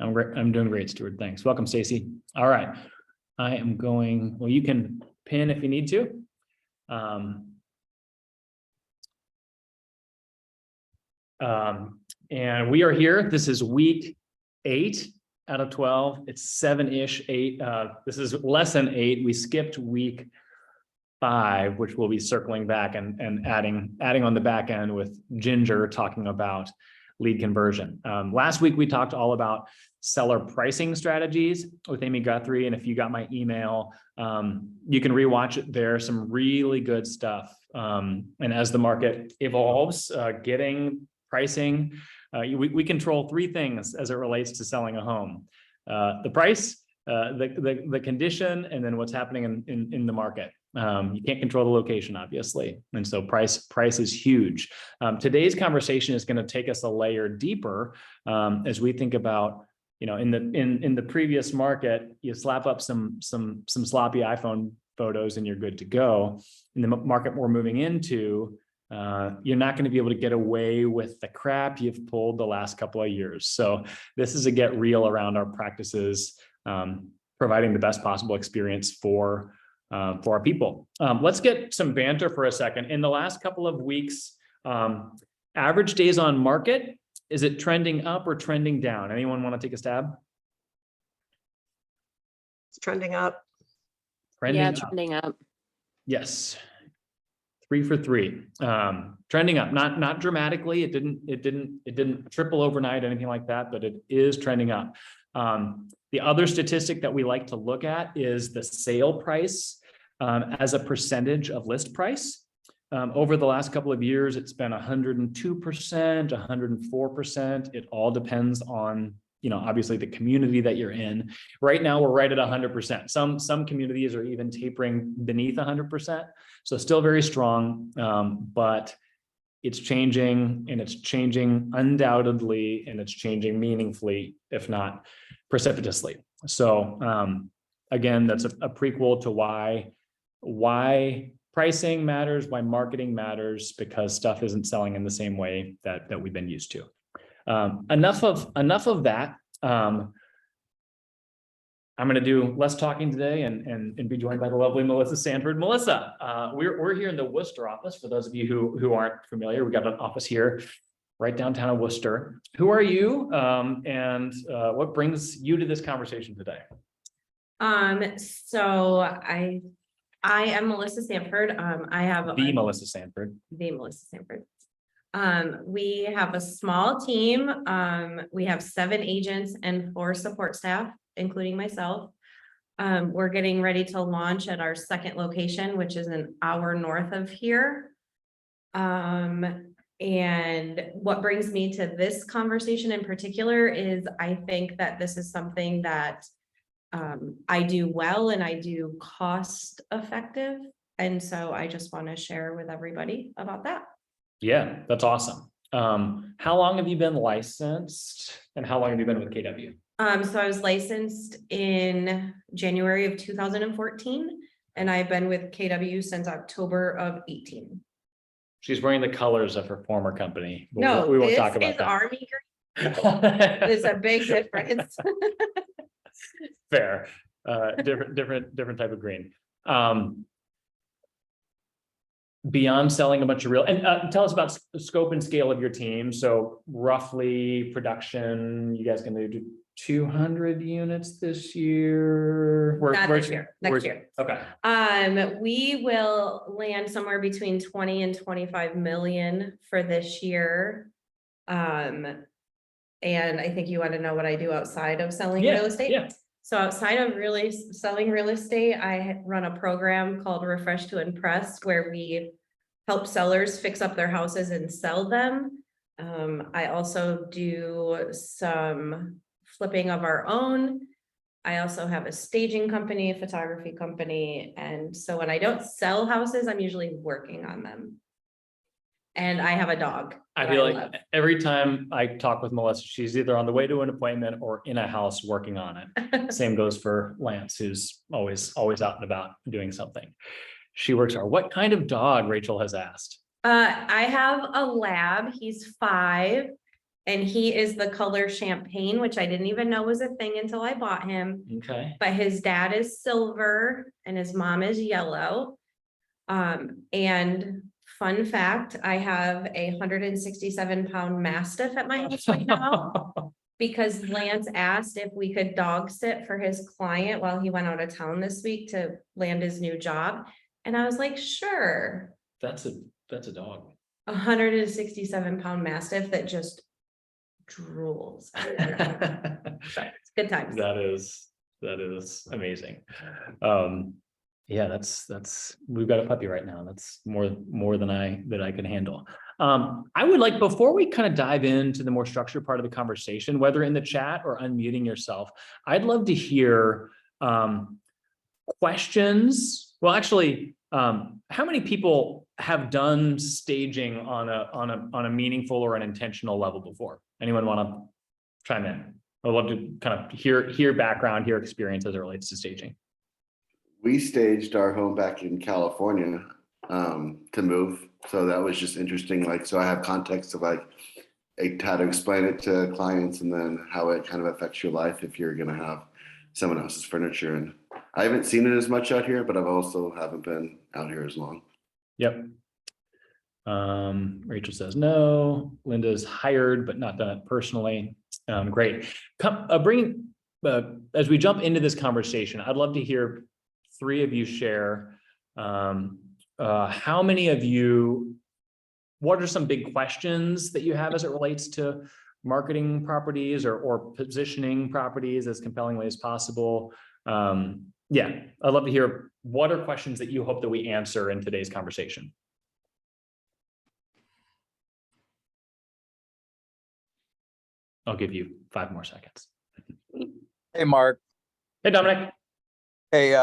I'm great. I'm doing great, Stuart. Thanks. Welcome, Stacy. All right. I am going, well, you can pin if you need to. And we are here. This is week 8 out of 12. It's 7-ish, 8. This is lesson 8. We skipped week 5, which we'll be circling back and adding on the back end with Ginger talking about lead conversion. Last week, we talked all about seller pricing strategies with Amy Guthrie. And if you got my email, you can rewatch it. There's some really good stuff. And as the market evolves, getting pricing, we control 3 things as it relates to selling a home: the price, the condition, and then what's happening in the market. You can't control the location, obviously. And so price is huge. Today's conversation is going to take us a layer deeper as we think about, in the previous market, you slap up some sloppy iPhone photos and you're good to go. In the market we're moving into, you're not going to be able to get away with the crap you've pulled the last couple of years. So this is a get real around our practices, providing the best possible experience for our people. Let's get some banter for a second. In the last couple of weeks, average days on market, is it trending up or trending down? Anyone want to take a stab? It's trending up. Trending up. Yes. 3 for 3. Trending up, not dramatically. It didn't triple overnight, anything like that, but it is trending up. The other statistic that we like to look at is the sale price as a percentage of list price. Over the last couple of years, it's been 102%, 104%. It all depends on, obviously the community that you're in. Right now, we're right at 100%. Some communities are even tapering beneath 100%. So still very strong, but it's changing, and it's changing undoubtedly, and it's changing meaningfully, if not precipitously. So again, that's a prequel to why pricing matters, why marketing matters, because stuff isn't selling in the same way that we've been used to. Enough of that. I'm going to do less talking today and be joined by the lovely Melissa Sanford. Melissa, we're here in the Worcester office. For those of you who aren't familiar, we got an office here right downtown of Worcester. Who are you, and what brings you to this conversation today? So I am Melissa Sanford. I have Melissa Sanford. The Melissa Sanford. We have a small team. We have 7 agents and 4 support staff, including myself. We're getting ready to launch at our 2nd location, which is an hour north of here. And what brings me to this conversation in particular is I think that this is something that I do well, and I do cost effective. And so I just want to share with everybody about that. Yeah, that's awesome. How long have you been licensed, and how long have you been with KW? So I was licensed in January of 2014, and I've been with KW since October of 18. She's wearing the colors of her former company. No, we won't talk about is that. Army green. There's a big difference. Fair. Different type of green. Beyond selling a bunch of real, and tell us about the scope and scale of your team. So roughly production, you guys gonna do 200 units this year? Not this year, next year. Okay. We will land somewhere between 20 and 25 million for this year. And I think you want to know what I do outside of selling real estate. Yeah. So outside of selling real estate, I run a program called Refresh to Impress, where we help sellers fix up their houses and sell them. I also do some flipping of our own. I also have a staging company, a photography company. And so when I don't sell houses, I'm usually working on them. And I have a dog. I feel like every time I talk with Melissa, she's either on the way to an appointment or in a house working on it. Same goes for Lance, who's always out and about doing something. She works hard. What kind of dog, Rachel has asked? I have a lab. He's 5. And he is the color champagne, which I didn't even know was a thing until I bought him. Okay. But his dad is silver and his mom is yellow. And fun fact, I have a 167-pound Mastiff at my house right now. Because Lance asked if we could dog sit for his client while he went out of town this week to land his new job. And I was like, sure. That's a dog. 167-pound Mastiff that just drools. So, it's good times. That is amazing. Yeah, that's we've got a puppy right now. That's more than I can handle. I would like, before we kind of dive into the more structured part of the conversation, whether in the chat or unmuting yourself, I'd love to hear questions. Well, actually, how many people have done staging on a meaningful or an intentional level before? Anyone want to chime in? I'd love to kind of hear background, hear experience as it relates to staging. We staged our home back in California to move. So that was just interesting. Like, so I have context of like how to explain it to clients and then how it kind of affects your life if you're going to have someone else's furniture. And I haven't seen it as much out here, but I've also haven't been out here as long. Yep. Rachel says no. Linda's hired, but not done it personally. Great. As we jump into this conversation, I'd love to hear three of you share how many of you, what are some big questions that you have as it relates to marketing properties or positioning properties as compellingly as possible? Yeah, I'd love to hear what are questions that you hope that we answer in today's conversation. I'll give you 5 more seconds. Hey, Mark. Hey, Dominic. Hey,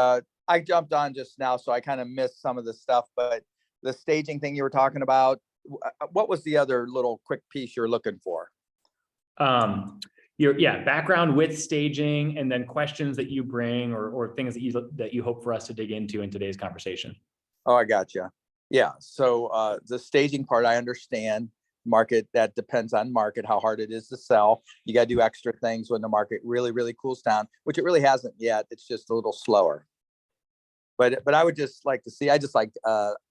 I jumped on just now, so I kind of missed some of the stuff, but the staging thing you were talking about, what was the other little quick piece you're looking for? Your background with staging, and then questions that you bring or things that you hope for us to dig into in today's conversation. Oh, I got you. Yeah. So the staging part, I understand. Market, that depends on market, how hard it is to sell. You got to do extra things when the market really, really cools down, which it really hasn't yet. It's just a little slower. But I would just like to see, I just like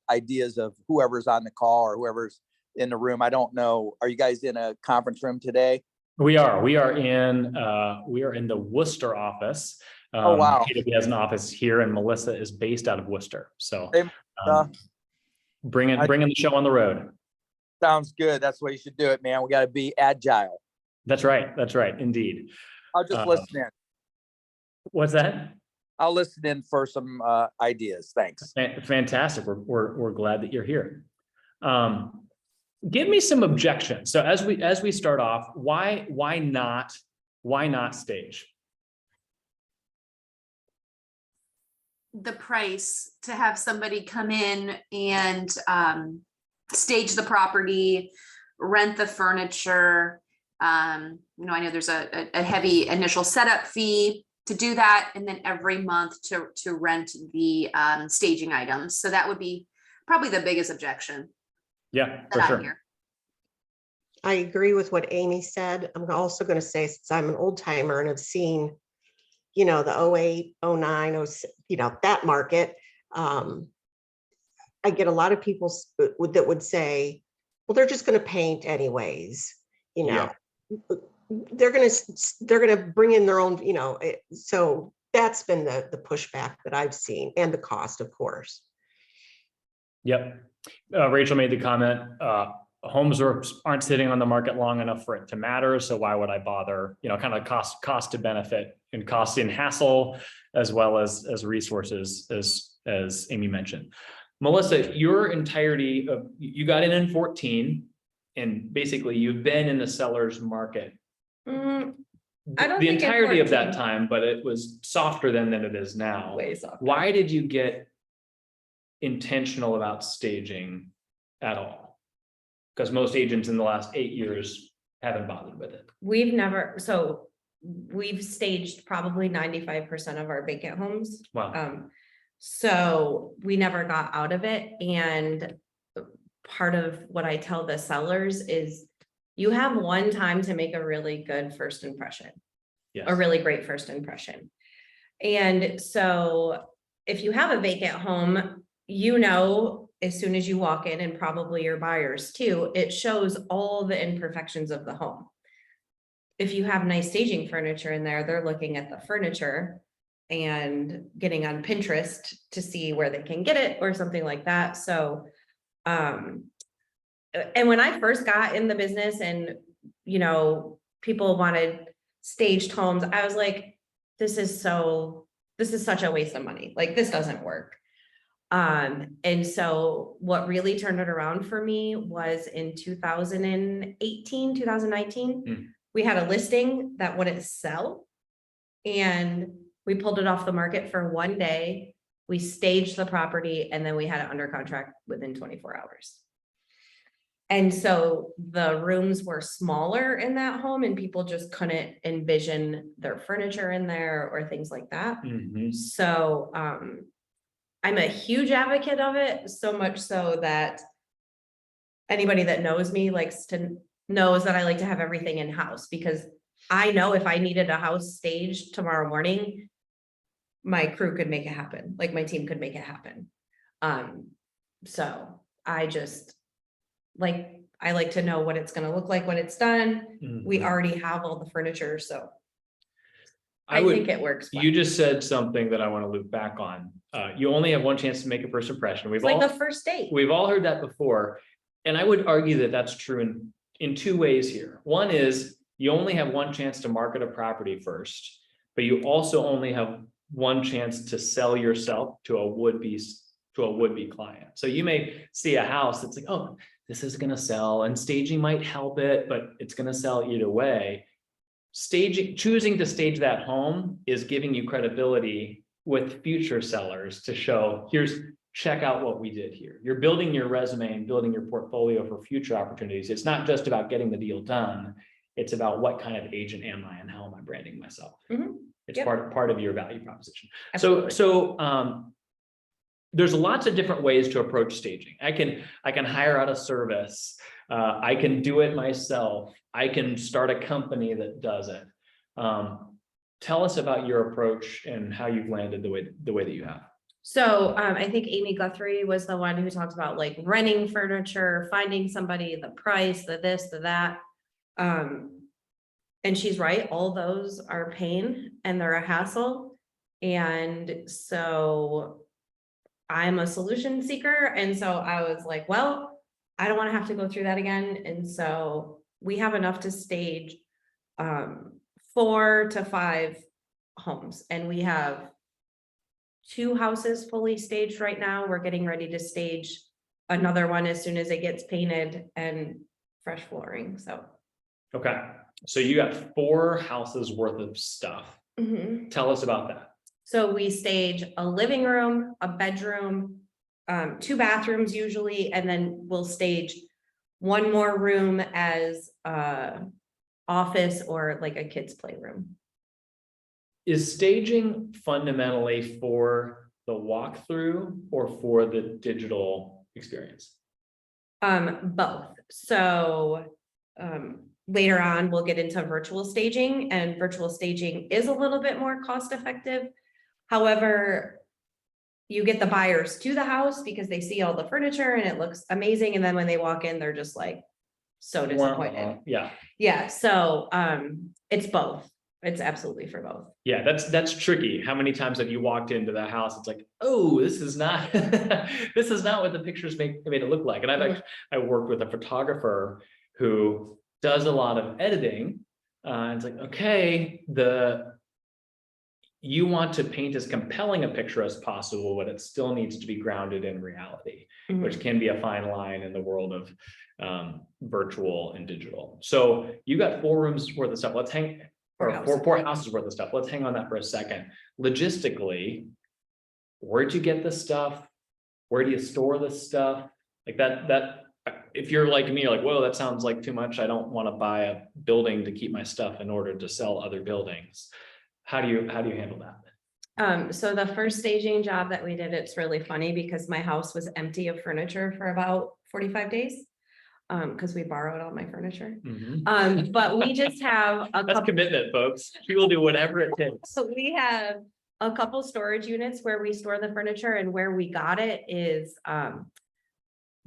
ideas of whoever's on the call or whoever's in the room. I don't know. Are you guys in a conference room today? We are in the Worcester office. Oh, wow. KW has an office here, and Melissa is based out of Worcester. So Hey, bringing the show on the road. Sounds good. That's the way you should do it, man. We got to be agile. That's right. Indeed. I'll just listen in. What's that? I'll listen in for some ideas. Thanks. Fantastic. We're glad that you're here. Give me some objections. So as we start off, why not stage? The price to have somebody come in and stage the property, rent the furniture. I know there's a heavy initial setup fee to do that, and then every month to rent the staging items. So that would be probably the biggest objection. Yeah, for sure. I agree with what Amy said. I'm also going to say, since I'm an old timer and have seen, the 08, 09, that market, I get a lot of people that would say, well, they're just going to paint anyways, Yeah. They're going to bring in their own, so that's been the pushback that I've seen, and the cost, of course. Yep. Rachel made the comment, homes aren't sitting on the market long enough for it to matter. So why would I bother, kind of cost to benefit and cost in hassle, as well as resources, as Amy mentioned. Melissa, your entirety of, you got in 14, and basically you've been in the seller's market. I don't the think entirety of that 14. time, but it was softer than it is now. Way softer. Why did you get intentional about staging at all? Because most agents in the last 8 years haven't bothered with it. We've staged probably 95% of our vacant homes. Wow. So we never got out of it. And part of what I tell the sellers is you have one time to make a really good first impression, Yes. a really great first impression. And so if you have a vacant home, you know, as soon as you walk in, and probably your buyers too, it shows all the imperfections of the home. If you have nice staging furniture in there, they're looking at the furniture and getting on Pinterest to see where they can get it or something like that. So, and when I first got in the business and, you know, people wanted staged homes, I was like, this is such a waste of money. Like, this doesn't work. And so what really turned it around for me was in 2018, 2019, we had a listing that wouldn't sell. And we pulled it off the market for one day. We staged the property and then we had it under contract within 24 hours. And so the rooms were smaller in that home and people just couldn't envision their furniture in there or things like that. Mhm. So, I'm a huge advocate of it, so much so that anybody that knows me knows that I like to have everything in-house, because I know if I needed a house staged tomorrow morning, my crew could make it happen, like my team could make it happen. So I just I like to know what it's gonna look like when it's done. We Mhm. already have all the furniture, so I I would, think it works. you well. just said something that I want to loop back on. You only have one chance to make a first impression. It's like the first date. We've all heard that before. And I would argue that that's true in two ways here. One is you only have one chance to market a property first, but you also only have one chance to sell yourself to a would-be client. So you may see a house that's like, oh, this is going to sell, and staging might help it, but it's going to sell either way. Choosing to stage that home is giving you credibility with future sellers to show, check out what we did here. You're building your resume and building your portfolio for future opportunities. It's not just about getting the deal done. It's about what kind of agent am I and how am I branding myself? Mhm. It's Yep. part of your value proposition. Absolutely. So there's lots of different ways to approach staging. I can hire out a service. I can do it myself. I can start a company that does it. Tell us about your approach and how you've landed the way that you have. So I think Amy Guthrie was the one who talked about like renting furniture, finding somebody, the price, the this, the that. And she's right, all those are pain and they're a hassle. And so I'm a solution seeker. And so I was like, well, I don't want to have to go through that again. And so we have enough to stage 4 to 5 homes, and we have 2 houses fully staged right now. We're getting ready to stage another one as soon as it gets painted and fresh flooring. So. Okay, so you got 4 houses worth of stuff. Mhm. Tell us about that. So we stage a living room, a bedroom, 2 bathrooms usually, and then we'll stage one more room as office or like a kid's playroom. Is staging fundamentally for the walkthrough or for the digital experience? Both. So later on, we'll get into virtual staging, and virtual staging is a little bit more cost effective. However, you get the buyers to the house because they see all the furniture and it looks amazing. And then when they walk in, they're just like so disappointed. Yeah. Yeah. So it's both. It's absolutely for both. Yeah, that's tricky. How many times have you walked into the house? It's like, oh, this is not this is not what the pictures made it look like. And I worked with a photographer who does a lot of editing. It's like, okay, you want to paint as compelling a picture as possible, but it still needs to be grounded in reality, which can be a fine line in the world of virtual and digital. So you got 4 rooms worth of stuff. Let's hang. Or 4 houses worth of stuff. Let's hang on that for a second. Logistically, where'd you get this stuff? Where do you store this stuff? Like that, if you're like me, you're like, whoa, that sounds like too much. I don't want to buy a building to keep my stuff in order to sell other buildings. How do you handle that? So the first staging job that we did, it's really funny because my house was empty of furniture for about 45 days. because we borrowed all my furniture. Mhm. But we just have a That's couple. commitment, folks. We will do whatever it takes. So we have a couple storage units where we store the furniture, and where we got it is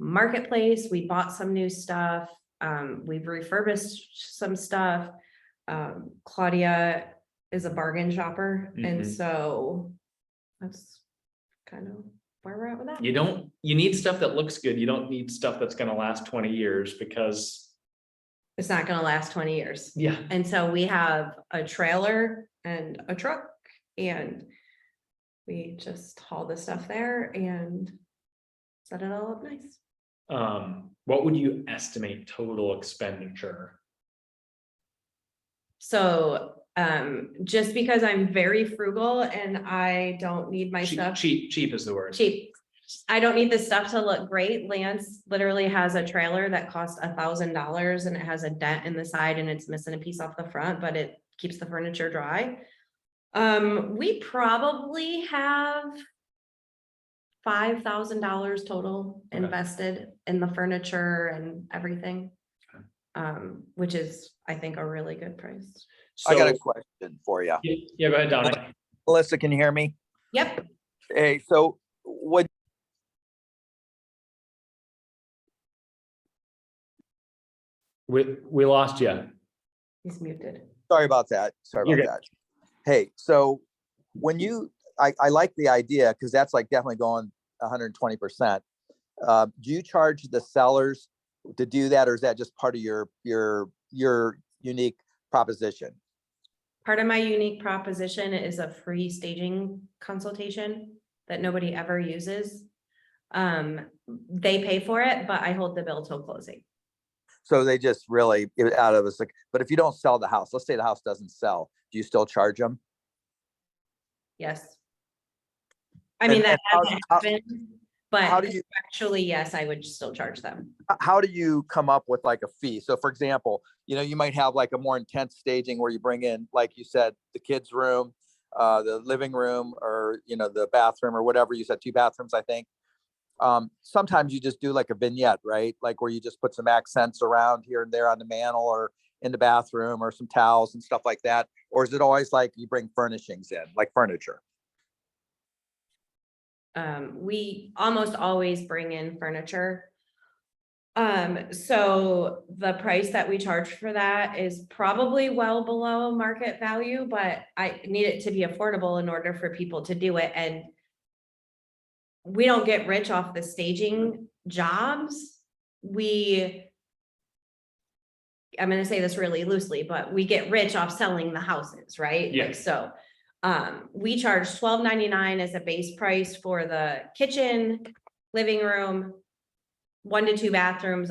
Marketplace. We bought some new stuff. We've refurbished some stuff. Claudia is a bargain shopper, and Mhm. so that's kind of where we're at with that. You need stuff that looks good. You don't need stuff that's gonna last 20 years because, It's not gonna last 20 years. yeah. And so we have a trailer and a truck, and we just haul the stuff there and set it all up nice. What would you estimate total expenditure? So, just because I'm very frugal and I don't need my Cheap, stuff cheap is the word. cheap. I don't need the stuff to look great. Lance literally has a trailer that costs $1,000 and it has a dent in the side and it's missing a piece off the front, but it keeps the furniture dry. We probably have $5,000 total Okay. invested in the furniture and everything. Okay. Which is, I think, a really good price. I got a So- question for you. Yeah, go ahead, Dominic. Melissa, can you hear me? Yep, Hey, so what, We lost you. he's muted. sorry about that. Sorry You're about that. Hey, so when you, I like the idea because that's like definitely going 120%. Do you charge the sellers to do that, or is that just part of your unique proposition? Part of my unique proposition is a free staging consultation that nobody ever uses. They pay for it, but I hold the bill till closing. So they just really give it out of us like, but if you don't sell the house, let's say the house doesn't sell, do you still charge them? Yes. I mean, And- that and how- hasn't how- happened, but how do you- actually, yes, I would still charge them. How do you come up with like a fee? So for example, you might have like a more intense staging where you bring in, like you said, the kids' room, the living room, or, the bathroom or whatever. You said 2 bathrooms, I think. Sometimes you just do like a vignette, right? Like where you just put some accents around here and there on the mantle or in the bathroom or some towels and stuff like that. Or is it always like you bring furnishings in, like furniture? We almost always bring in furniture. So the price that we charge for that is probably well below market value, but I need it to be affordable in order for people to do it. And we don't get rich off the staging jobs. I'm gonna say this really loosely, but we get rich off selling the houses, right? Yeah. Like, so, we charge $12.99 as a base price for the kitchen, living room, 1 to 2 bathrooms,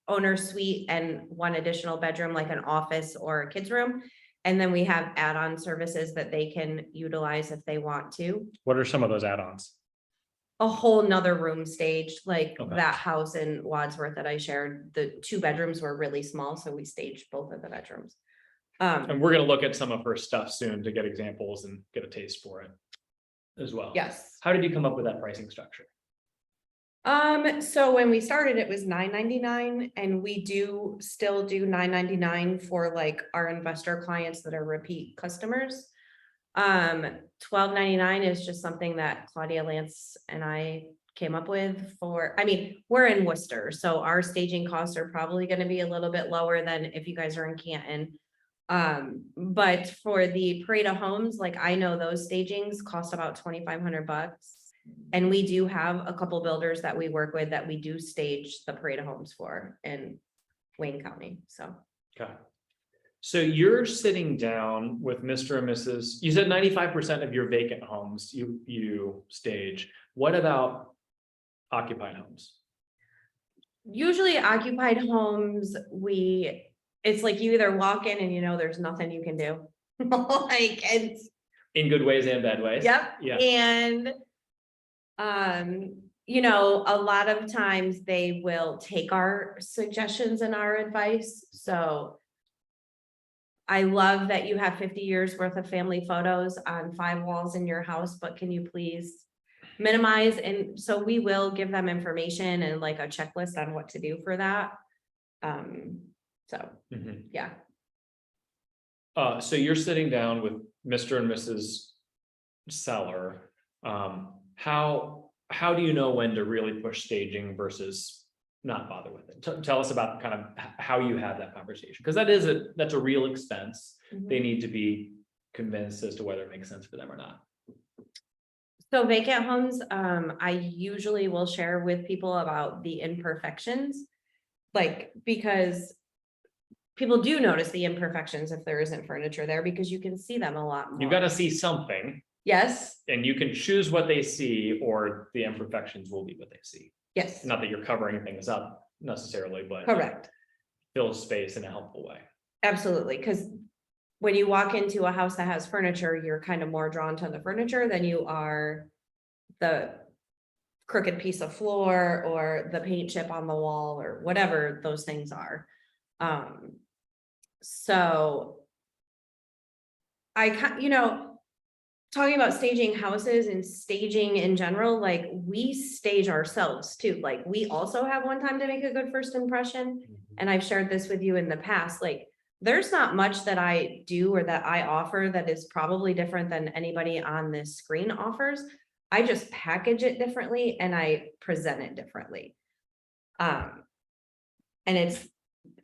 owner suite, and 1 additional bedroom, like an office or a kid's room. And then we have add-on services that they can utilize if they want to. What are some of those add-ons? A whole nother room staged, like Okay. that house in Wadsworth that I shared, the 2 bedrooms were really small, so we staged both of the bedrooms. And we're gonna look at some of her stuff soon to get examples and get a taste for it as well. Yes. How did you come up with that pricing structure? So when we started, it was $9.99, and we do still do $9.99 for like our investor clients that are repeat customers. $12.99 is just something that Claudia, Lance, and I came up with we're in Worcester, so our staging costs are probably gonna be a little bit lower than if you guys are in Canton. But for the Parade of Homes, like I know those stagings cost about $2,500. And we do have a couple builders that we work with that we do stage the Parade of Homes for in Wayne County, so. Okay. So you're sitting down with Mr. and Mrs., you said 95% of your vacant homes you stage. What about occupied homes? Usually occupied homes, it's like you either walk in and there's nothing you can do. Like it's, In good ways and bad ways? yep, Yeah. and a lot of times they will take our suggestions and our advice, so I love that you have 50 years worth of family photos on 5 walls in your house, but can you please minimize, and so we will give them information and like a checklist on what to do for that. So, Mhm. yeah. So you're sitting down with Mr. and Mrs. Seller. How do you know when to really push staging versus not bother with it? Tell us about kind of how you have that conversation, because that's a real expense. They need to be convinced as to whether it makes sense for them or not. So vacant homes, I usually will share with people about the imperfections. Like, because people do notice the imperfections if there isn't furniture there, because you can see them a lot more. You got to see something, Yes, and you can choose what they see, or the imperfections will be what they see. yes, Not that you're covering things up necessarily, but correct. fill space in a helpful way. Absolutely, because when you walk into a house that has furniture, you're kind of more drawn to the furniture than you are the crooked piece of floor or the paint chip on the wall or whatever those things are. So talking about staging houses and staging in general, like we stage ourselves too. Like we also have one time to make a good first impression. And I've shared this with you in the past, like there's not much that I do or that I offer that is probably different than anybody on this screen offers. I just package it differently and I present it differently. And it's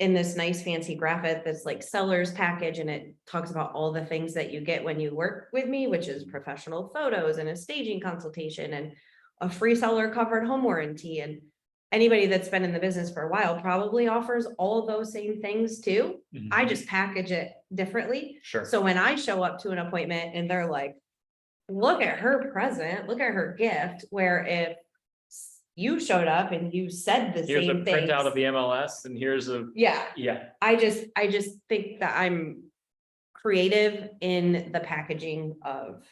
in this nice fancy graphic that's like seller's package, and it talks about all the things that you get when you work with me, which is professional photos and a staging consultation and a free seller covered home warranty. And anybody that's been in the business for a while probably offers all of those same things too. I just package it differently. Sure. So when I show up to an appointment and they're like, look at her present, look at her gift, where if you showed up and you said the Here's a same things. printout of the MLS, and here's a, Yeah, yeah, I just think that I'm creative in the packaging of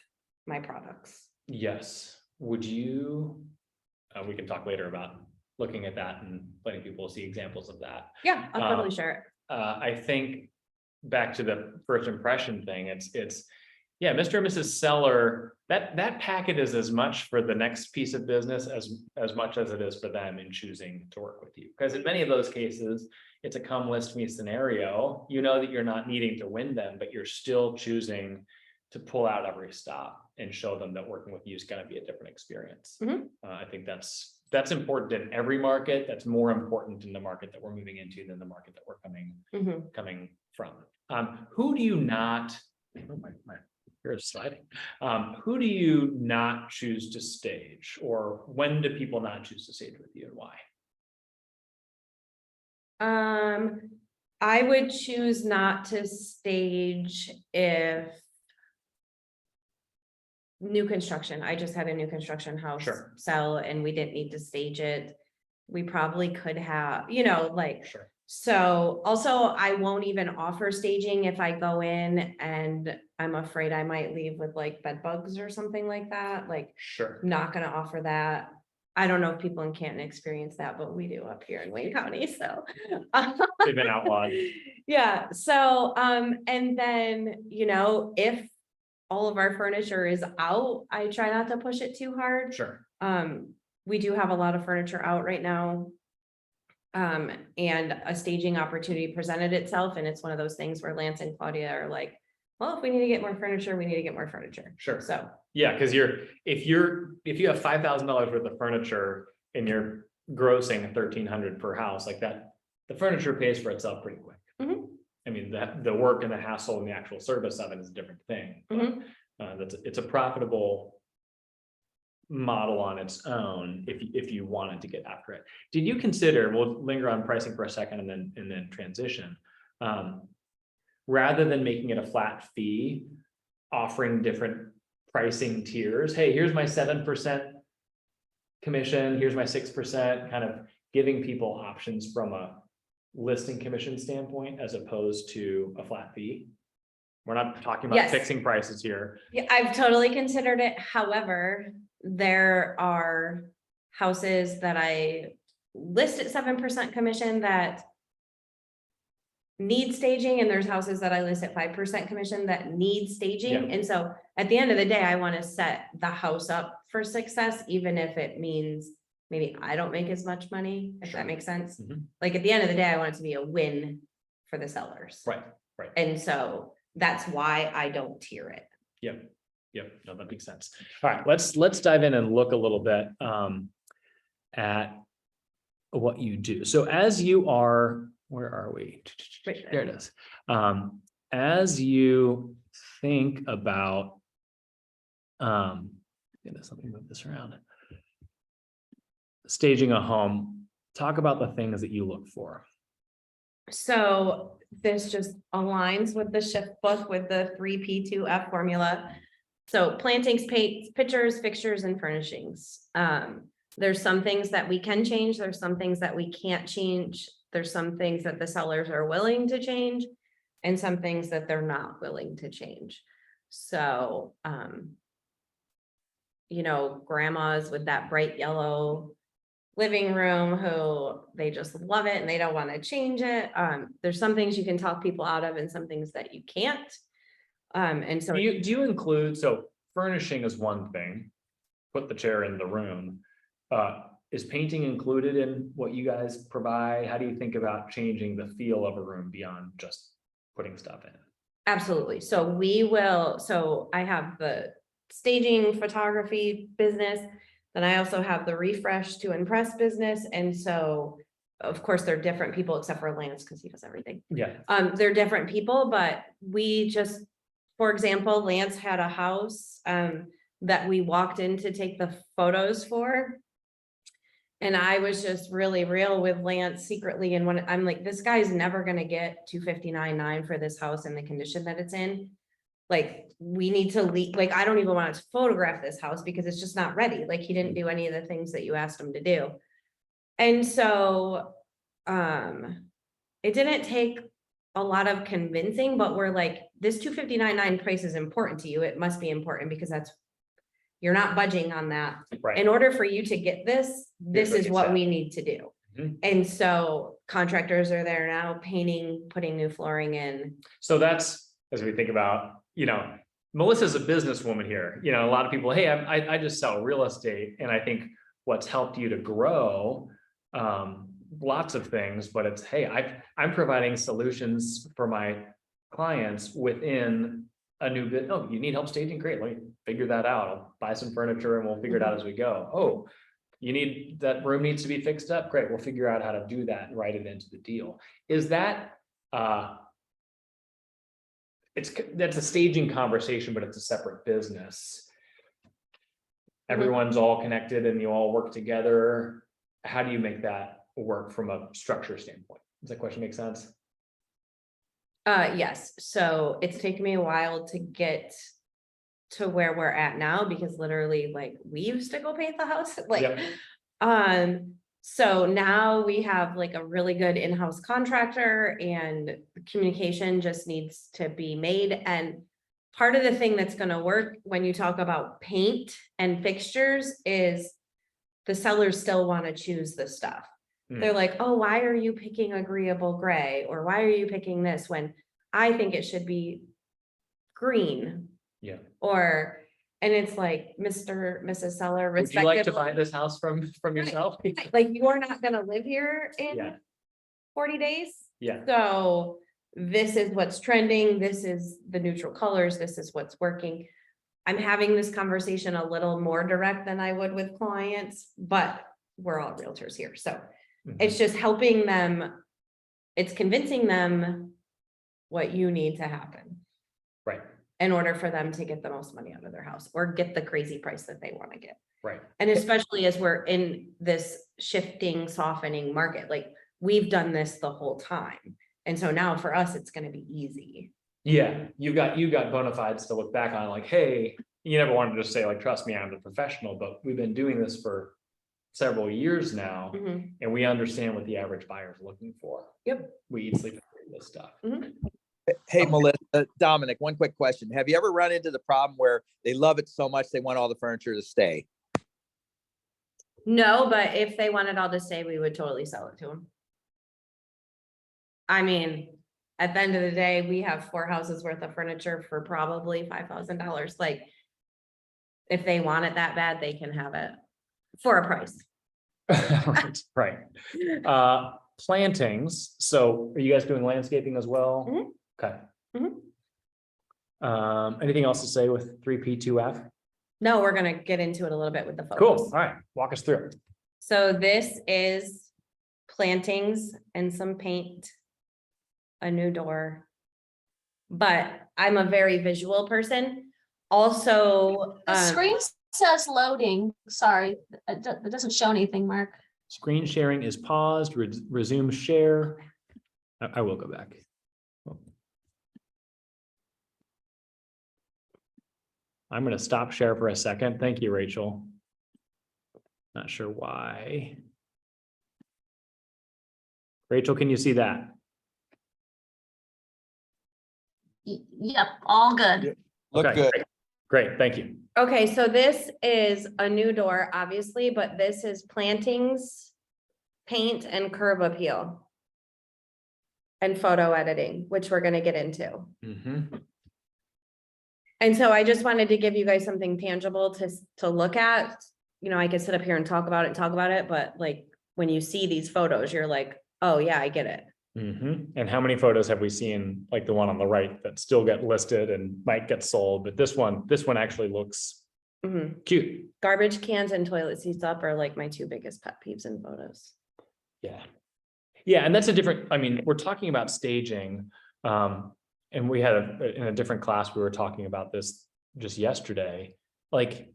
my products. yes. Would you, we can talk later about looking at that and letting people see examples of that. Yeah, I'll totally share it. I think back to the first impression thing, yeah, Mr. and Mrs. Seller, that packet is as much for the next piece of business as much as it is for them in choosing to work with you. Because in many of those cases, it's a come list me scenario. You know that you're not needing to win them, but you're still choosing to pull out every stop and show them that working with you is going to be a different experience. I think that's important in every market. That's more important in the market that we're moving into than the market that we're coming from. Who do you not? Oh, my hair is sliding. Who do you not choose to stage, or when do people not choose to stage with you, and why? I would choose not to stage if new construction. I just had a new construction house Sure. sell and we didn't need to stage it. We probably could have, like, Sure. so also I won't even offer staging if I go in and I'm afraid I might leave with like bed bugs or something like that. Like, Sure. not gonna offer that. I don't know if people in Canton experience that, but we do up here in Wayne County, so. They've been outlawed. Yeah, so, and then, if all of our furniture is out, I try not to push it too hard. Sure. We do have a lot of furniture out right now. And a staging opportunity presented itself, and it's one of those things where Lance and Claudia are like, well, if we need to get more furniture, we need to get more furniture. Sure. So, Yeah, because if you have $5,000 worth of furniture and you're grossing 1,300 per house like that, the furniture pays for itself pretty quick. Mhm. I mean, the work and the hassle and the actual service of it is a different thing. But it's a profitable model on its own if you wanted to get after it. Did you consider, we'll linger on pricing for a second and then transition, rather than making it a flat fee, offering different pricing tiers? Hey, here's my 7% commission, here's my 6%, kind of giving people options from a listing commission standpoint as opposed to a flat fee. We're not talking about Yes. fixing prices here. yeah, I've totally considered it. However, there are houses that I list at 7% commission that need staging, and there's houses that I list at 5% commission that need staging. Yeah. And so at the end of the day, I want to set the house up for success, even if it means maybe I don't make as much money, if Sure. that makes sense. Mhm. Like at the end of the day, I want it to be a win for the sellers. Right, And so that's why I don't tier it. yep, no, that makes sense. All right, let's dive in and look a little bit at what you do. So as you are, where are we? Right There it is. As you think about, goodness, let me move this around. Staging a home, talk about the things that you look for. So this just aligns with the shift book with the 3P2F formula. So plantings, paints, pictures, fixtures, and furnishings. There's some things that we can change. There's some things that we can't change. There's some things that the sellers are willing to change and some things that they're not willing to change. So, you know, grandmas with that bright yellow living room who they just love it and they don't want to change it. There's some things you can talk people out of and some things that you can't. And so Do you include, so furnishing is one thing, put the chair in the room. Is painting included in what you guys provide? How do you think about changing the feel of a room beyond just putting stuff in? absolutely. So I have the staging photography business. Then I also have the refresh to impress business. And so, of course, they're different people except for Lance because he does everything. Yeah, They're different people, but we just, for example, Lance had a house that we walked in to take the photos for. And I was just really real with Lance secretly. And when I'm like, this guy's never gonna get 259.9 for this house in the condition that it's in. Like, we need to leave, like, I don't even want to photograph this house because it's just not ready. Like, he didn't do any of the things that you asked him to do. And so, it didn't take a lot of convincing, but we're like, this 259.9 price is important to you. It must be important because you're not budging on that. right. In order for you to get this Here's what is you what said. we need to do. Mhm. And so contractors are there now painting, putting new flooring in. So that's, as we think about, you know, Melissa's a businesswoman here. You know, a lot of people, hey, I just sell real estate. And I think what's helped you to grow, lots of things, but it's, hey, I'm providing solutions for my clients within a new bit. Oh, you need help staging? Great, let me figure that out. I'll buy some furniture and we'll figure it out as we go. Oh, you need, that room needs to be fixed up. Great, we'll figure out how to do that and write it into the deal. Is that, that's a staging conversation, but it's a separate business. Everyone's all connected and you all work together. How do you make that work from a structure standpoint? Does that question make sense? Yes, so it's taken me a while to get to where we're at now because literally like we used to go paint the house, like, Yep. so now we have like a really good in-house contractor and communication just needs to be made. And part of the thing that's gonna work when you talk about paint and fixtures is the sellers still wanna choose the stuff. They're like, oh, why are you picking agreeable gray? Or why are you picking this when I think it should be green? Yeah. Or, and it's like, Mr., Mrs. Seller, Would you like to respectively, buy this house from yourself? like you are not gonna live here in Yeah. 40 days. Yeah, So this is what's trending. This is the neutral colors. This is what's working. I'm having this conversation a little more direct than I would with clients, but we're all realtors here. So it's just helping them. It's convincing them what you need to happen right, in order for them to get the most money out of their house or get the crazy price that they want to get. right. And especially as we're in this shifting, softening market, like we've done this the whole time. And so now for us, it's going to be easy. Yeah, you got bona fides to look back on, like, hey, you never wanted to just say, like, trust me, I'm the professional, but we've been doing this for several years now, Mhm. and we understand what the average buyer is looking for. Yep. We eat, sleep, and breathe this stuff. Hey, Melissa, Dominic, one quick question. Have you ever run into the problem where they love it so much they want all the furniture to stay? No, but if they wanted all to stay, we would totally sell it to them. I mean, at the end of the day, we have 4 houses worth of furniture for probably $5,000. Like, if they want it that bad, they can have it for a price. Right. Plantings, so are you guys doing landscaping as well? Mhm. Okay. Mhm. Anything else to say with 3P2F? No, we're gonna get into it a little bit with the Cool, photos. all right, walk us through. So this is plantings and some paint, a new door. But I'm a very visual person. Also, The screen says loading. Sorry, it doesn't show anything, Mark. Screen sharing is paused, resume share. I will go back. I'm gonna stop share for a second. Thank you, Rachel. Not sure why. Rachel, can you see that? Yep, all good. Look Okay, good. Great, thank you. okay, so this is a new door, obviously, but this is plantings, paint and curb appeal. And photo editing, which we're gonna get into. Mhm. And so I just wanted to give you guys something tangible to look at. You know, I could sit up here and talk about it, but like, when you see these photos, you're like, oh yeah, I get it. And how many photos have we seen, like the one on the right, that still get listed and might get sold, but this one actually looks Mhm. cute. Garbage cans and toilet seats up are like my 2 biggest pet peeves in photos. Yeah. Yeah, and that's a different, I mean, we're talking about staging. And we had in a different class, we were talking about this just yesterday, like.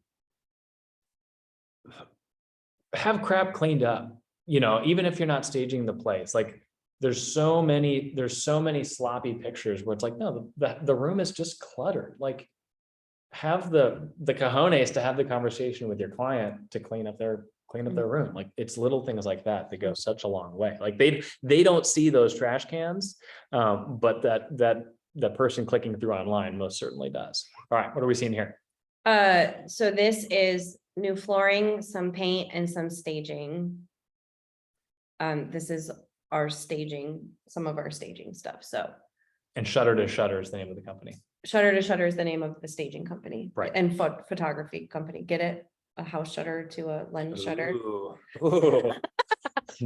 Have crap cleaned up, you know, even if you're not staging the place, like. There's so many sloppy pictures where it's like, no, the room is just cluttered, like. Have the cojones to have the conversation with your client to clean up their room. Like, it's little things like that that go such a long way. Like, they don't see those trash cans. But that person clicking through online most certainly does. All right, what are we seeing here? So this is new flooring, some paint and some staging. This is our staging, some of our staging stuff. So And Shutter to Shutter is the name of the company. Shutter to Shutter is the name of the staging company. Right. And photography company. Get it? A house shutter to a lens shutter. Ooh.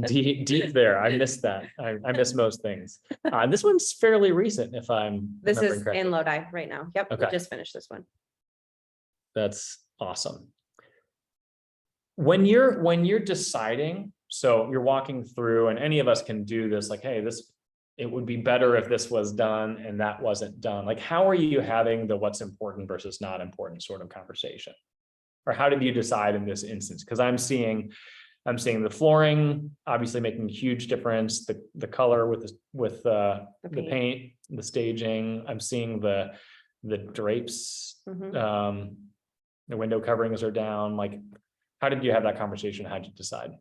Deep there. I missed that. I miss most things. This one's fairly recent, if I'm This remembering is correctly. in Lodi right now. Yep, we Okay. just finished this one. That's awesome. When you're deciding, so you're walking through, and any of us can do this, like, hey, it would be better if this was done and that wasn't done. Like, how are you having the what's important versus not important sort of conversation? Or how did you decide in this instance? Because I'm seeing the flooring obviously making a huge difference, the color with the paint. paint, the staging. I'm seeing the drapes, Mhm. the window coverings are down. Like, how did you have that conversation? How'd you decide?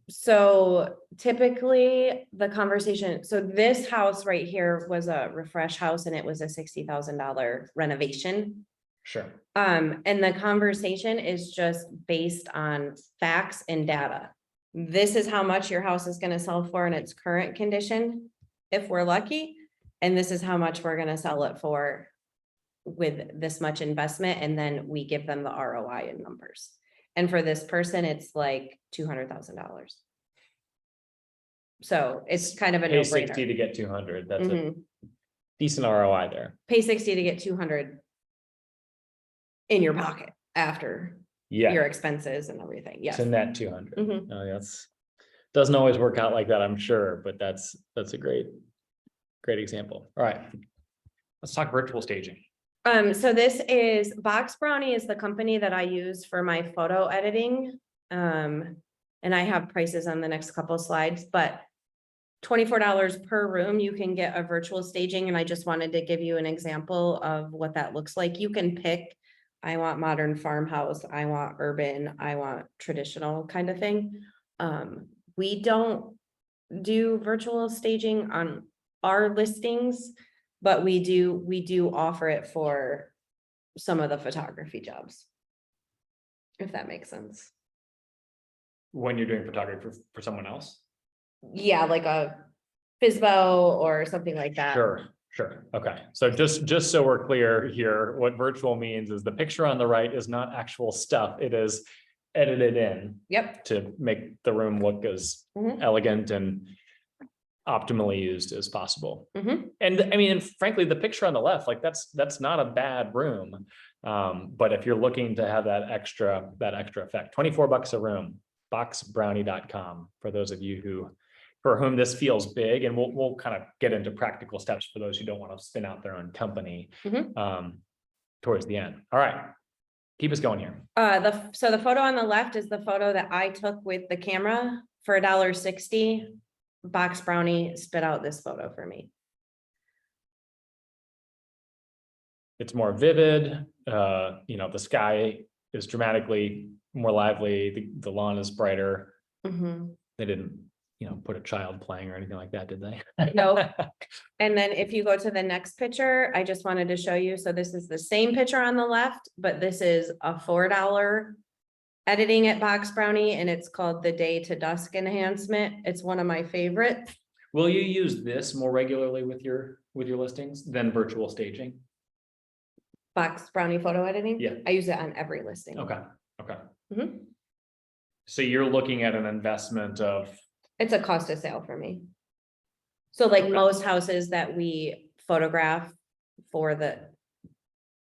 So typically the conversation, so this house right here was a refresh house and it was a $60,000 renovation. Sure. And the conversation is just based on facts and data. This is how much your house is gonna sell for in its current condition, if we're lucky. And this is how much we're gonna sell it for with this much investment, and then we give them the ROI in numbers. And for this person, it's like $200,000. So it's kind of a Pay 60 no-brainer. to get 200. That's a Mhm. decent ROI there. Pay 60 to get 200 in your pocket after your Yeah, expenses and everything. Yes. it's a net 200. Mhm. Oh, that's, doesn't always work out like that, I'm sure, but that's a great example. All right. Let's talk virtual staging. So this is Box Brownie is the company that I use for my photo editing. And I have prices on the next couple slides, but $24 per room, you can get a virtual staging. And I just wanted to give you an example of what that looks like. You can pick, I want modern farmhouse, I want urban, I want traditional kind of thing. We don't do virtual staging on our listings, but we do offer it for some of the photography jobs. If that makes sense. When you're doing photography for someone else? Yeah, like a FISBO or something like that. Sure. Okay. So just so we're clear here, what virtual means is the picture on the right is not actual stuff. It is edited in Yep. to make the room look as Mhm. elegant and optimally used as possible. Mhm. And I mean, and frankly, the picture on the left, like that's not a bad room. But if you're looking to have that extra effect, $24 a room, boxbrownie.com for those of you for whom this feels big, and we'll kind of get into practical steps for those who don't want to spin out their own company towards the end. All right, keep us going here. So the photo on the left is the photo that I took with the camera for $1.60. Box Brownie spit out this photo for me. It's more vivid. The sky is dramatically more lively. The lawn is brighter. Mhm. They didn't, put a child playing or anything like that, did they? No. And then if you go to the next picture, I just wanted to show you, so this is the same picture on the left, but this is a $4 editing at Box Brownie, and it's called the Day to Dusk Enhancement. It's one of my favorites. Will you use this more regularly with your listings than virtual staging? Box Brownie photo editing? Yeah. I use it on every listing. Okay. Mhm. So you're looking at an investment of, It's a cost of sale for me. So like most houses that we photograph for the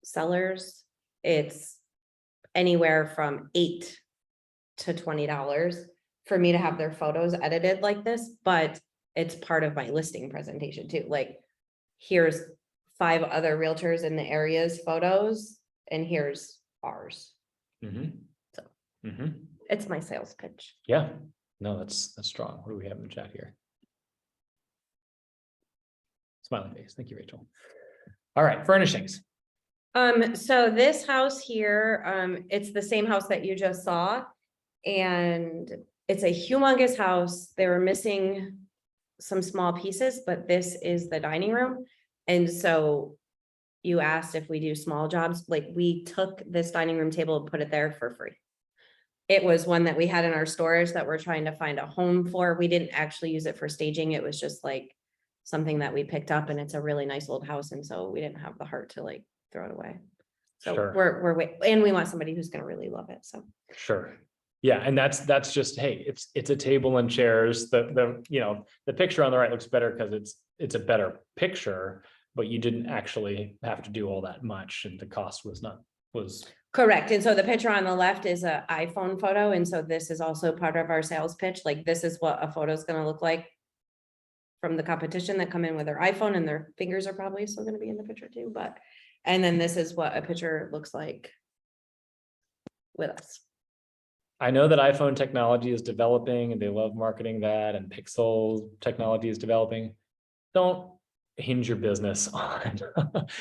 sellers, it's anywhere from $8 to $20 for me to have their photos edited like this, but it's part of my listing presentation too. Like, here's 5 other realtors in the area's photos, and here's ours. So. It's my sales pitch. Yeah, no, that's strong. What do we have in the chat here? Smiling face. Thank you, Rachel. All right, furnishings. So this house here, it's the same house that you just saw. And it's a humongous house. They were missing some small pieces, but this is the dining room. And so you asked if we do small jobs, like we took this dining room table and put it there for free. It was one that we had in our storage that we're trying to find a home for. We didn't actually use it for staging. It was just like something that we picked up, and it's a really nice old house. And so we didn't have the heart to like throw it away. So Sure. and we want somebody who's gonna really love it, so. Sure. Yeah, and that's just, hey, it's a table and chairs. The picture on the right looks better because it's a better picture, but you didn't actually have to do all that much, and the cost was. Correct, and so the picture on the left is an iPhone photo, and so this is also part of our sales pitch, like this is what a photo is gonna look like from the competition that come in with their iPhone, and their fingers are probably still gonna be in the picture too, but, and then this is what a picture looks like with us. I know that iPhone technology is developing and they love marketing that, and Pixel technology is developing. Don't hinge your business on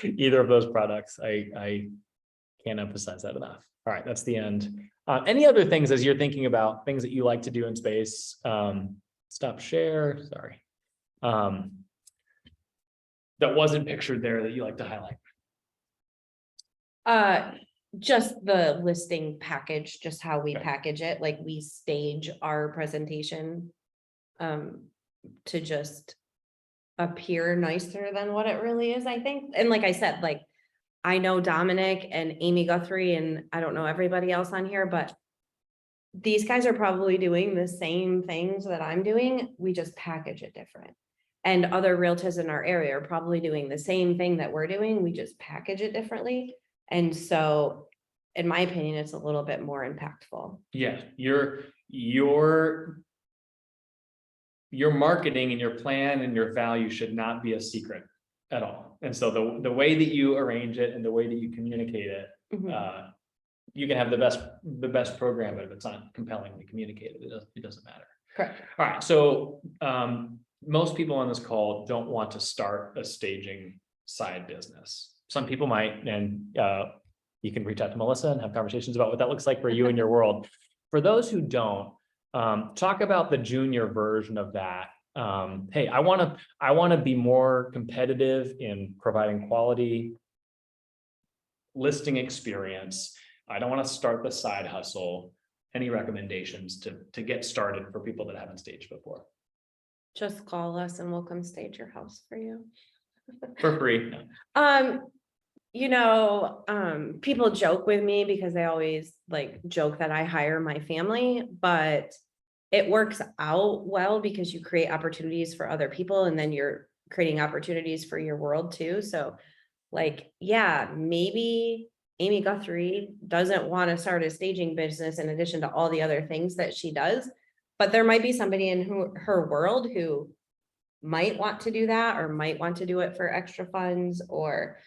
either of those products. I can't emphasize that enough. All right, that's the end. Any other things as you're thinking about things that you like to do in space? Stop share, sorry. That wasn't pictured there that you like to highlight. Just the listing package, just how we package it, like we stage our presentation to just appear nicer than what it really is, I think. And like I said, like I know Dominic and Amy Guthrie, and I don't know everybody else on here, but these guys are probably doing the same things that I'm doing. We just package it different. And other realtors in our area are probably doing the same thing that we're doing. We just package it differently. And so, in my opinion, it's a little bit more impactful. Yeah, your marketing and your plan and your value should not be a secret at all. And so the way that you arrange it and the way that you communicate it, you can have the best program, but if it's not compellingly communicated, it doesn't matter. Correct. All right, so most people on this call don't want to start a staging side business. Some people might, and you can reach out to Melissa and have conversations about what that looks like for you and your world. For those who don't, talk about the junior version of that. Hey, I want to be more competitive in providing quality listing experience. I don't want to start the side hustle. Any recommendations to get started for people that haven't staged before? Just call us and we'll come stage your house for you. For free. People joke with me because they always like joke that I hire my family, but it works out well because you create opportunities for other people and then you're creating opportunities for your world too. So like, yeah, maybe Amy Guthrie doesn't want to start a staging business in addition to all the other things that she does. But there might be somebody in her world who might want to do that or might want to do it for extra funds or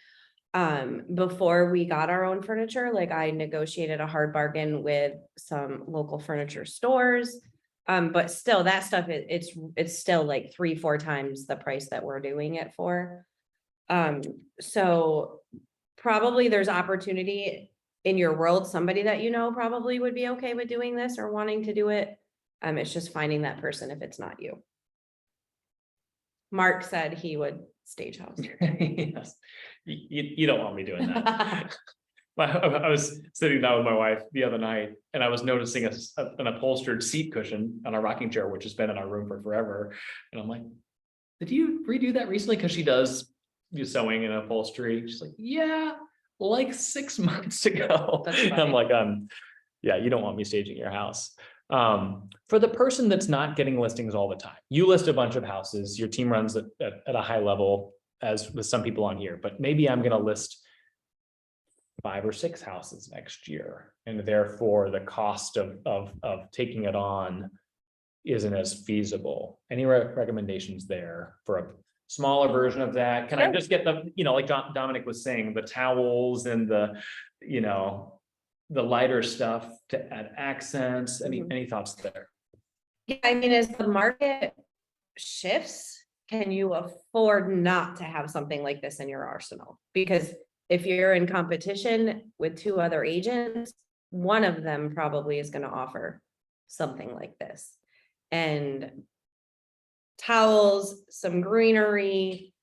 before we got our own furniture, like I negotiated a hard bargain with some local furniture stores. But still that stuff, it's still like 3-4 times the price that we're doing it for. So probably there's opportunity in your world, somebody that probably would be okay with doing this or wanting to do it. It's just finding that person if it's not you. Mark said he would stage house. Yes. You don't want me doing that. I was sitting down with my wife the other night and I was noticing an upholstered seat cushion on a rocking chair, which has been in our room for forever. And I'm like, did you redo that recently? Because she does do sewing and upholstery. She's like, yeah, like 6 months ago. That's And I'm funny. like, yeah, you don't want me staging your house. For the person that's not getting listings all the time, you list a bunch of houses, your team runs at a high level, as with some people on here, but maybe I'm going to list 5 or 6 houses next year. And therefore the cost of taking it on isn't as feasible. Any recommendations there for a smaller version of that? Can I just get the, like Dominic was saying, the towels and the lighter stuff to add accents? Any thoughts there? Yeah, I mean, as the market shifts, can you afford not to have something like this in your arsenal? Because if you're in competition with 2 other agents, one of them probably is going to offer something like this. And towels, some greenery,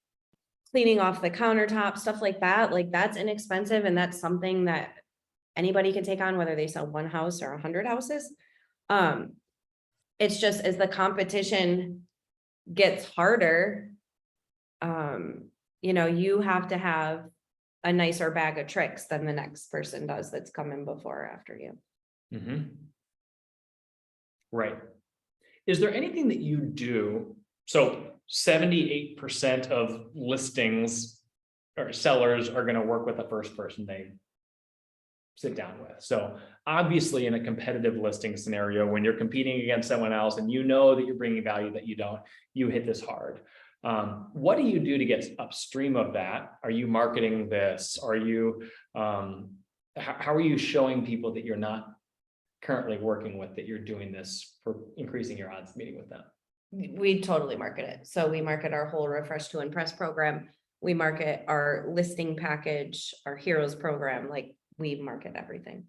cleaning off the countertop, stuff like that, like that's inexpensive and that's something that anybody can take on, whether they sell 1 house or 100 houses. It's just as the competition gets harder, you have to have a nicer bag of tricks than the next person does that's coming before or after you. Right. Is there anything that you do? So 78% of listings or sellers are going to work with the first person they sit down with. So obviously in a competitive listing scenario, when you're competing against someone else and you know that you're bringing value that you don't, you hit this hard. What do you do to get upstream of that? Are you marketing this? Are you, how are you showing people that you're not currently working with, that you're doing this for increasing your odds of meeting with them? We totally market it. So we market our whole Refresh to Impress program. We market our listing package, our Heroes program, like we market everything.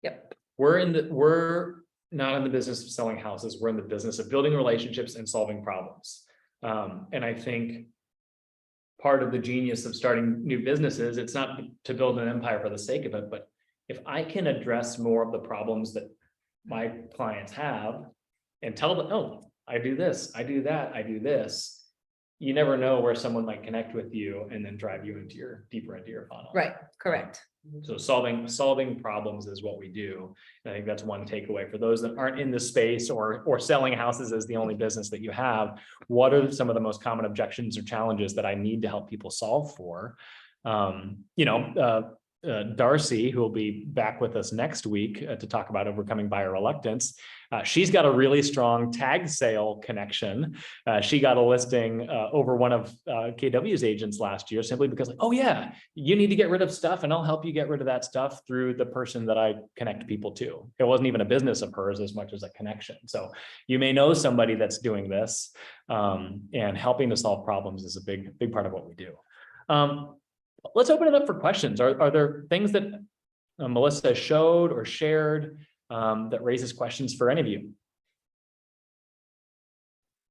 Yep. We're not in the business of selling houses. We're in the business of building relationships and solving problems. And I think part of the genius of starting new businesses, it's not to build an empire for the sake of it, but if I can address more of the problems that my clients have and tell them, oh, I do this, I do that, I do this, you never know where someone might connect with you and then drive you deeper into your funnel. Right. Correct. So solving problems is what we do. And I think that's one takeaway for those that aren't in this space or selling houses as the only business that you have. What are some of the most common objections or challenges that I need to help people solve for? Darcy, who will be back with us next week to talk about overcoming buyer reluctance. She's got a really strong tag sale connection. She got a listing over one of KW's agents last year, simply because like, oh yeah, you need to get rid of stuff and I'll help you get rid of that stuff through the person that I connect people to. It wasn't even a business of hers as much as a connection. So you may know somebody that's doing this, and helping to solve problems is a big part of what we do. Let's open it up for questions. Are there things that Melissa showed or shared that raises questions for any of you?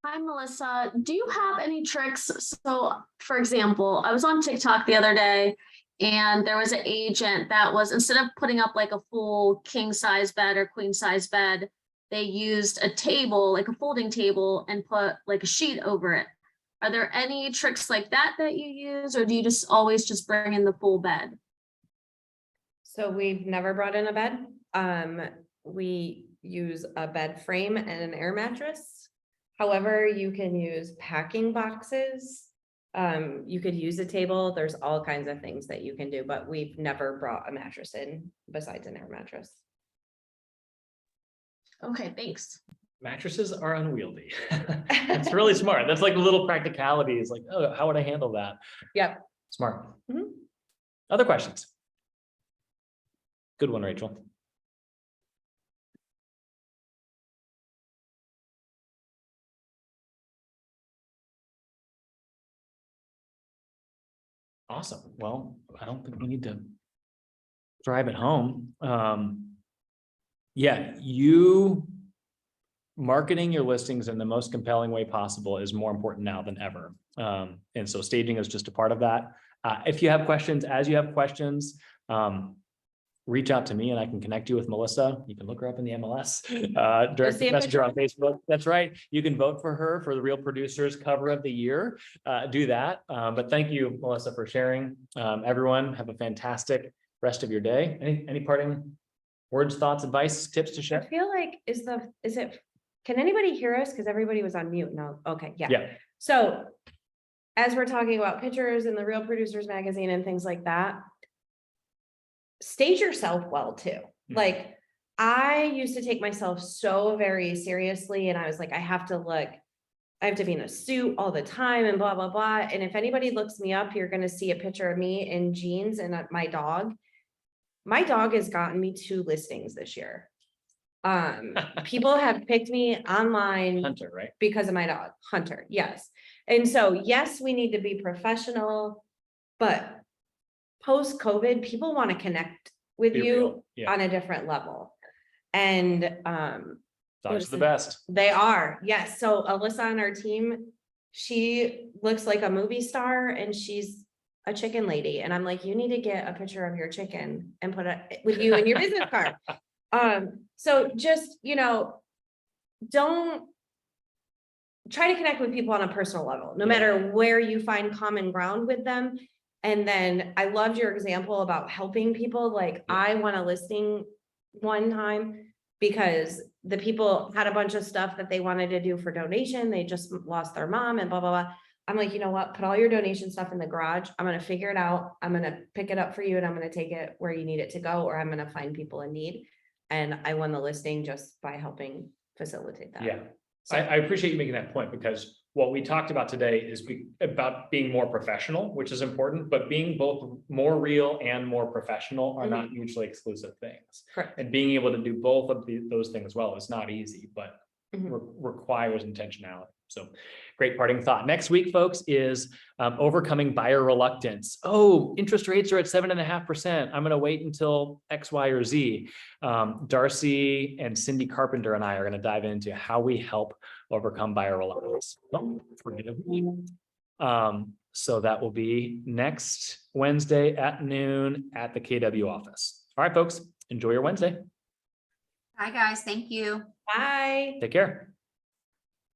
Hi, Melissa. Do you have any tricks? So, for example, I was on TikTok the other day and there was an agent that was, instead of putting up like a full king size bed or queen size bed, they used a table, like a folding table, and put like a sheet over it. Are there any tricks like that that you use, or do you just always just bring in the full bed? So we've never brought in a bed. We use a bed frame and an air mattress. However, you can use packing boxes. You could use a table. There's all kinds of things that you can do, but we've never brought a mattress in besides an air mattress. Okay, thanks. Mattresses are unwieldy. It's really smart. That's like a little practicality. It's like, oh, how would I handle that? Yep. Smart. Mhm. Other questions? Good one, Rachel. Awesome. Well, I don't think we need to drive it home. Yeah, you marketing your listings in the most compelling way possible is more important now than ever. And so staging is just a part of that. If you have questions, as you have questions, reach out to me and I can connect you with Melissa. You can look her up in the MLS, direct see a message her picture. on Facebook. That's right. You can vote for her for the Real Producers Cover of the Year. Do that. But thank you, Melissa, for sharing. Everyone have a fantastic rest of your day. Any parting words, thoughts, advice, tips to I share? feel like can anybody hear us? Because everybody was on mute. No, okay, yeah. Yeah. So as we're talking about pictures in the Real Producers Magazine and things like that, stage yourself well too. Mhm. Like, I used to take myself so very seriously and I was like, I have to be in a suit all the time and blah, blah, blah. And if anybody looks me up, you're gonna see a picture of me in jeans and my dog. My dog has gotten me 2 listings this year. People have picked me online Hunter, right? because of my dog, Hunter, yes. And so, yes, we need to be professional, but post-COVID, people want to connect with Be you real. Yeah. on a different level. And Dogs are the best. they are, yes. So Alyssa on our team, she looks like a movie star and she's a chicken lady. And I'm like, you need to get a picture of your chicken and put it with you in your business card. So just, don't try to connect with people on a personal level, no Yeah. matter where you find common ground with them. And then I loved your example about helping people. Like, Yeah. I won a listing one time because the people had a bunch of stuff that they wanted to do for donation. They just lost their mom and blah, blah, blah. I'm like, you know what? Put all your donation stuff in the garage. I'm going to figure it out. I'm going to pick it up for you and I'm going to take it where you need it to go, or I'm going to find people in need. And I won the listing just by helping facilitate that. Yeah, I appreciate you making that point, because what we talked about today is about being more professional, which is important, but being both more real and more professional are not mutually exclusive things. Correct. And being able to do both of those things well is not easy, but Mhm. requires intentionality. So great parting thought. Next week, folks, is overcoming buyer reluctance. Oh, interest rates are at 7.5%. I'm going to wait until X, Y, or Z. Darcy and Cindy Carpenter and I are going to dive into how we help overcome buyer reluctance. So that will be next Wednesday at noon at the KW office. All right, folks, enjoy your Wednesday. Hi, guys. Thank you. Bye. Take care.